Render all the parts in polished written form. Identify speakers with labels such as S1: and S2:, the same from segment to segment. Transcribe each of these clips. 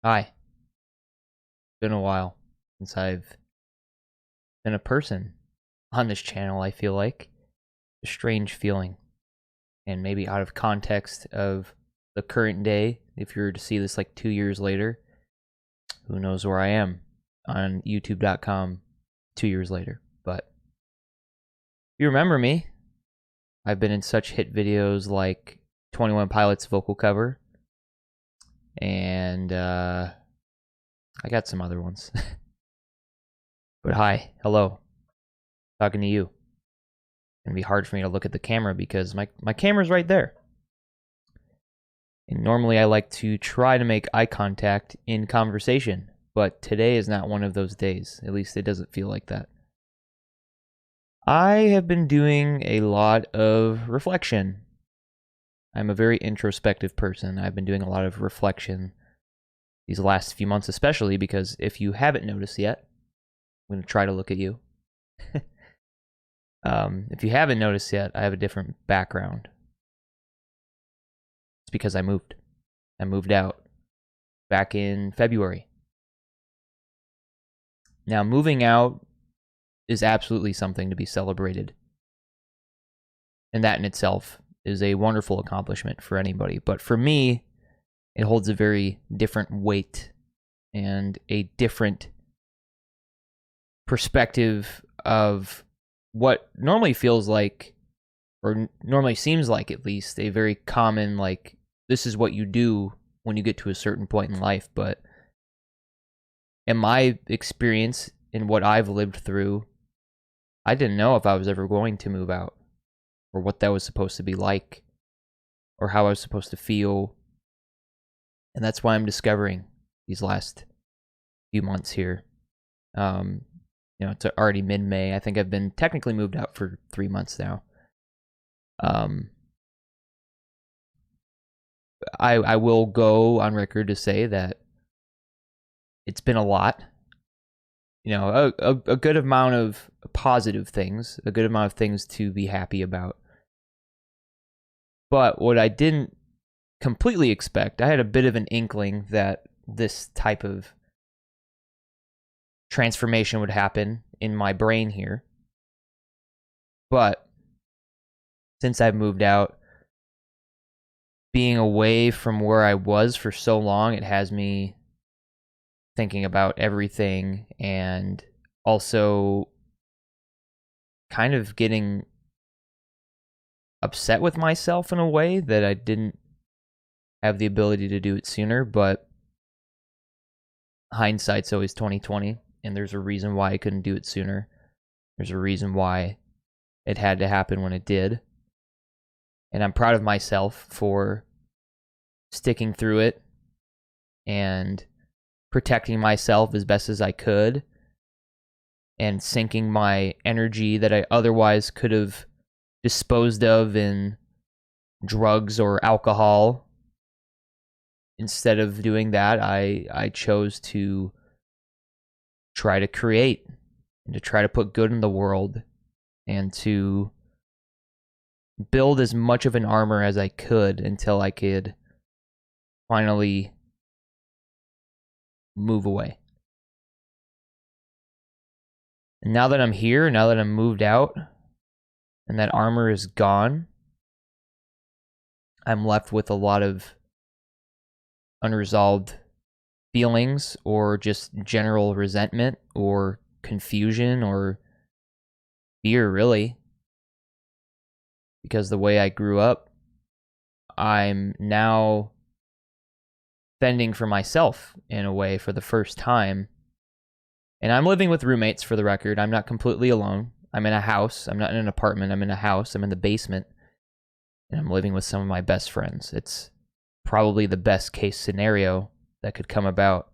S1: Hi. Been a while since I've been a person on this channel, I feel like. A strange feeling. And maybe out of context of the current day, if you were to see this like 2 years later, who knows where I am on youtube.com 2 years later. But if you remember me, I've been in such hit videos like 21 Pilots vocal cover, and I got some other ones. But hi, hello, talking to you. It's gonna be hard for me to look at the camera because my camera's right there. And normally I like to try to make eye contact in conversation, but today is not one of those days. At least it doesn't feel like that. I have been doing a lot of reflection. I'm a very introspective person. I've been doing a lot of reflection these last few months, especially because if you haven't noticed yet, I'm going to try to look at you. If you haven't noticed yet, I have a different background. It's because I moved. I moved out back in February. Now, moving out is absolutely something to be celebrated. And that in itself is a wonderful accomplishment for anybody. But for me, it holds a very different weight and a different perspective of what normally feels like, or normally seems like at least, a very common, like, this is what you do when you get to a certain point in life. But in my experience, in what I've lived through, I didn't know if I was ever going to move out, or what that was supposed to be like, or how I was supposed to feel. And that's why I'm discovering these last few months here. It's already mid-May. I think I've been technically moved out for 3 months now. I will go on record to say that it's been a lot. A good amount of positive things, a good amount of things to be happy about. But what I didn't completely expect, I had a bit of an inkling that this type of transformation would happen in my brain here. But since I've moved out, being away from where I was for so long, it has me thinking about everything, and also kind of getting upset with myself in a way that I didn't have the ability to do it sooner. But hindsight's always 20/20, and there's a reason why I couldn't do it sooner. There's a reason why it had to happen when it did. And I'm proud of myself for sticking through it and protecting myself as best as I could, and sinking my energy that I otherwise could have disposed of in drugs or alcohol. Instead of doing that, I chose to try to create, and to try to put good in the world, and to build as much of an armor as I could until I could finally move away. And now that I'm here, now that I'm moved out, and that armor is gone, I'm left with a lot of unresolved feelings, or just general resentment, or confusion, or fear, really. Because the way I grew up, I'm now fending for myself in a way for the first time. And I'm living with roommates, for the record. I'm not completely alone. I'm in a house. I'm not in an apartment. I'm in a house. I'm in the basement. And I'm living with some of my best friends. It's probably the best case scenario that could come about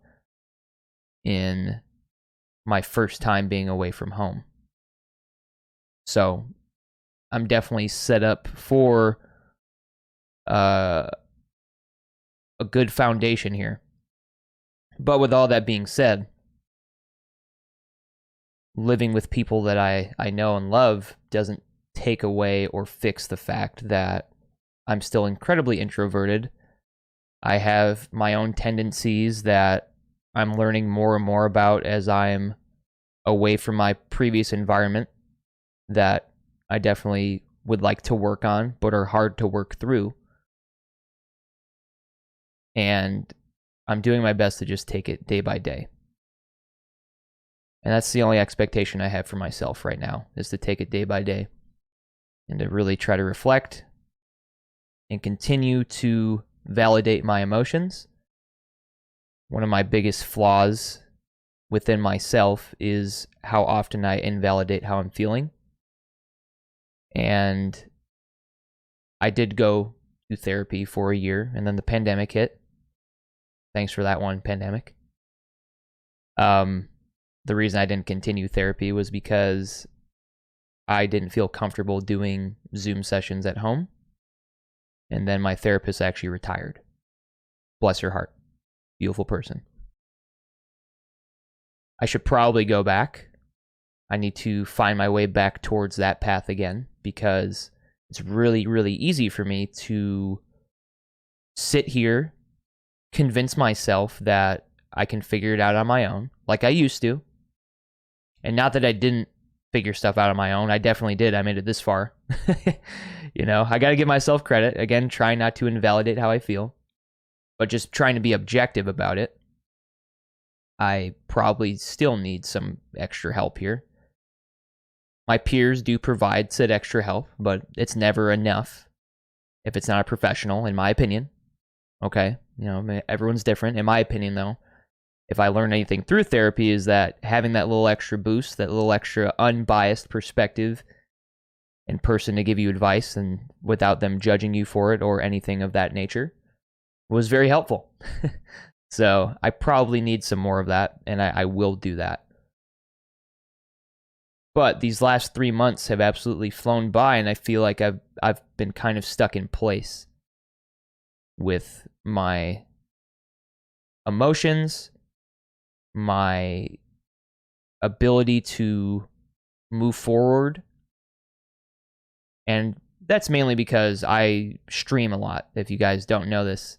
S1: in my first time being away from home. So I'm definitely set up for a good foundation here. But with all that being said, living with people that I know and love doesn't take away or fix the fact that I'm still incredibly introverted, I have my own tendencies that I'm learning more and more about as I'm away from my previous environment that I definitely would like to work on, but are hard to work through. And I'm doing my best to just take it day by day. And that's the only expectation I have for myself right now, is to take it day by day and to really try to reflect and continue to validate my emotions. One of my biggest flaws within myself is how often I invalidate how I'm feeling. And I did go to therapy for a year, and then the pandemic hit. Thanks for that one, pandemic. The reason I didn't continue therapy was because I didn't feel comfortable doing Zoom sessions at home. And then my therapist actually retired. Bless her heart. Beautiful person. I should probably go back. I need to find my way back towards that path again, because it's really, really easy for me to sit here, convince myself that I can figure it out on my own, like I used to. And not that I didn't figure stuff out on my own. I definitely did. I made it this far. You know, I got to give myself credit. Again, trying not to invalidate how I feel, but just trying to be objective about it. I probably still need some extra help here. My peers do provide said extra help, but it's never enough if it's not a professional, in my opinion. Okay, you know, everyone's different. In my opinion, though, if I learn anything through therapy, is that having that little extra boost, that little extra unbiased perspective and person to give you advice, and without them judging you for it or anything of that nature, was very helpful. So I probably need some more of that, and I will do that. But these last 3 months have absolutely flown by, and I feel like I've been kind of stuck in place with my emotions, my ability to move forward. And that's mainly because I stream a lot. If you guys don't know this,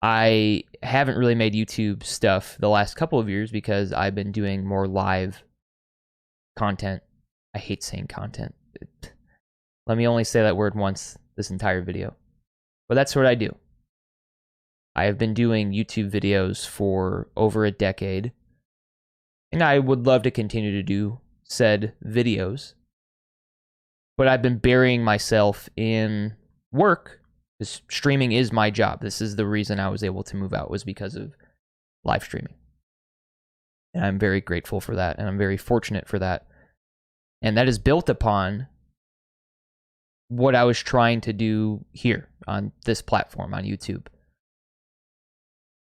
S1: I haven't really made YouTube stuff the last couple of years because I've been doing more live content. I hate saying content. Let me only say that word once this entire video. But that's what I do. I have been doing YouTube videos for over a decade, and I would love to continue to do said videos. But I've been burying myself in work, because streaming is my job. This is the reason I was able to move out, was because of live streaming. And I'm very grateful for that, and I'm very fortunate for that. And that is built upon what I was trying to do here on this platform, on YouTube.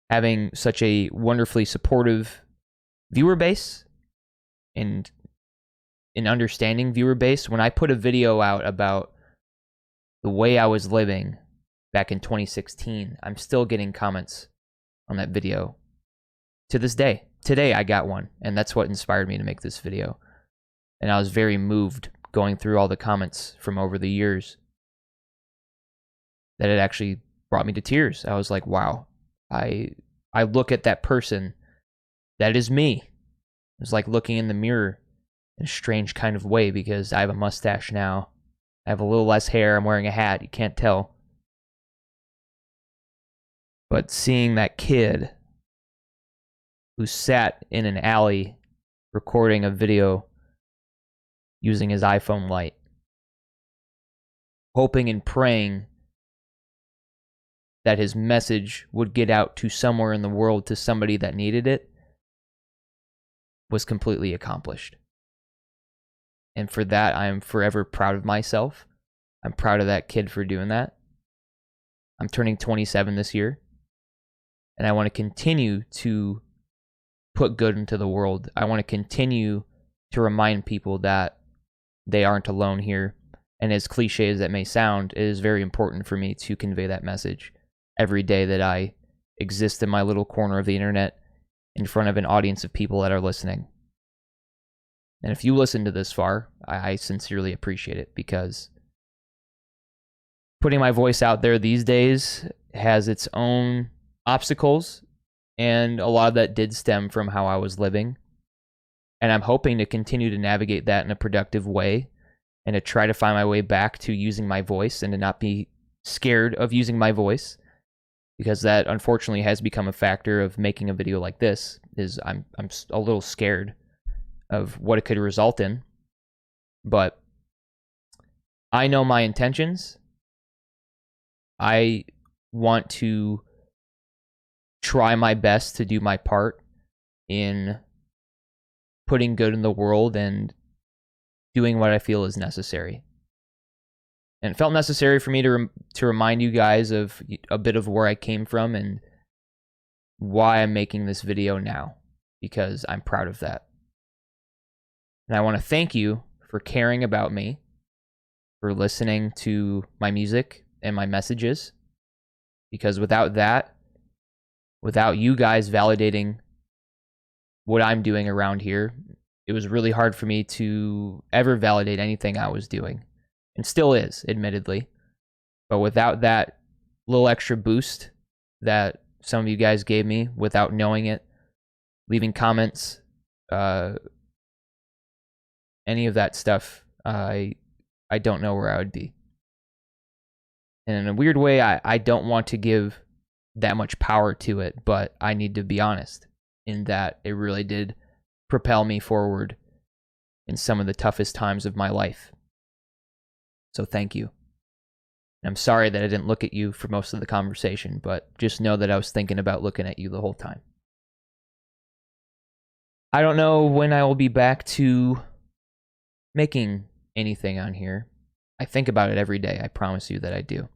S1: Having such a wonderfully supportive viewer base and an understanding viewer base. When I put a video out about the way I was living back in 2016, I'm still getting comments on that video to this day. Today I got one, and that's what inspired me to make this video. And I was very moved going through all the comments from over the years that it actually brought me to tears. I was like, wow, I look at that person, that is me. It's like looking in the mirror in a strange kind of way, because I have a mustache now. I have a little less hair. I'm wearing a hat. You can't tell. But seeing that kid who sat in an alley recording a video using his iPhone Lite, hoping and praying that his message would get out to somewhere in the world, to somebody that needed it, was completely accomplished. And for that, I am forever proud of myself. I'm proud of that kid for doing that. I'm turning 27 this year, and I want to continue to put good into the world. I want to continue to remind people that they aren't alone here. And as cliche as that may sound, it is very important for me to convey that message every day that I exist in my little corner of the internet in front of an audience of people that are listening. And if you listen to this far, I sincerely appreciate it, because putting my voice out there these days has its own obstacles, and a lot of that did stem from how I was living. And I'm hoping to continue to navigate that in a productive way and to try to find my way back to using my voice and to not be scared of using my voice, because that unfortunately has become a factor of making a video like this. Is I'm a little scared of what it could result in, but I know my intentions. I want to try my best to do my part in putting good in the world and doing what I feel is necessary. And it felt necessary for me to remind you guys of a bit of where I came from and why I'm making this video now, because I'm proud of that. And I want to thank you for caring about me, for listening to my music and my messages, because without that, without you guys validating what I'm doing around here, it was really hard for me to ever validate anything I was doing, and still is, admittedly. But without that little extra boost that some of you guys gave me without knowing it, leaving comments, any of that stuff, I don't know where I would be. And in a weird way, I don't want to give that much power to it, but I need to be honest in that it really did propel me forward in some of the toughest times of my life. So thank you. I'm sorry that I didn't look at you for most of the conversation, but just know that I was thinking about looking at you the whole time. I don't know when I will be back to making anything on here. I think about it every day. I promise you that I do.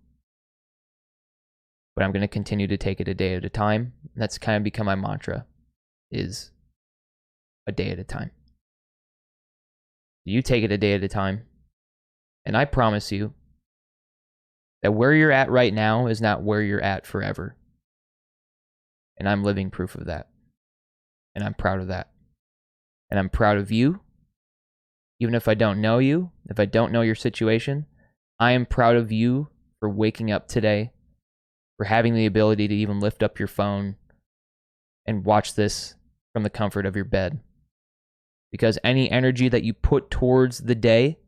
S1: But I'm going to continue to take it a day at a time. That's kind of become my mantra, is a day at a time. You take it a day at a time. And I promise you that where you're at right now is not where you're at forever. And I'm living proof of that. And I'm proud of that. And I'm proud of you. Even if I don't know you, if I don't know your situation, I am proud of you for waking up today, for having the ability to even lift up your phone and watch this from the comfort of your bed. Because any energy that you put towards the day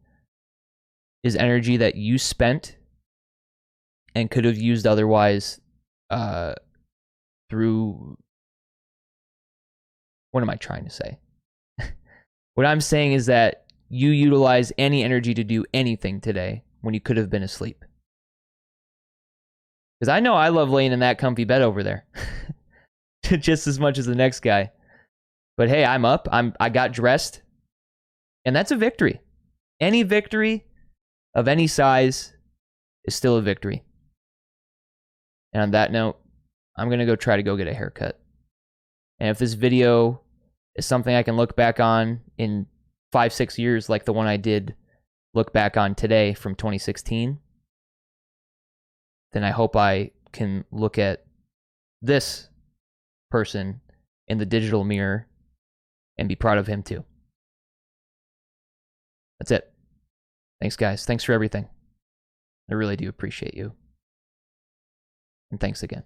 S1: is energy that you spent and could have used otherwise through... What am I trying to say? What I'm saying is that you utilize any energy to do anything today when you could have been asleep. Because I know I love laying in that comfy bed over there. Just as much as the next guy. But hey, I'm up. I got dressed. And that's a victory. Any victory of any size is still a victory. And on that note, I'm going to go try to go get a haircut. And if this video is something I can look back on in 5-6 years, like the one I did look back on today from 2016, then I hope I can look at this person in the digital mirror and be proud of him too. That's it. Thanks, guys. Thanks for everything. I really do appreciate you. And thanks again.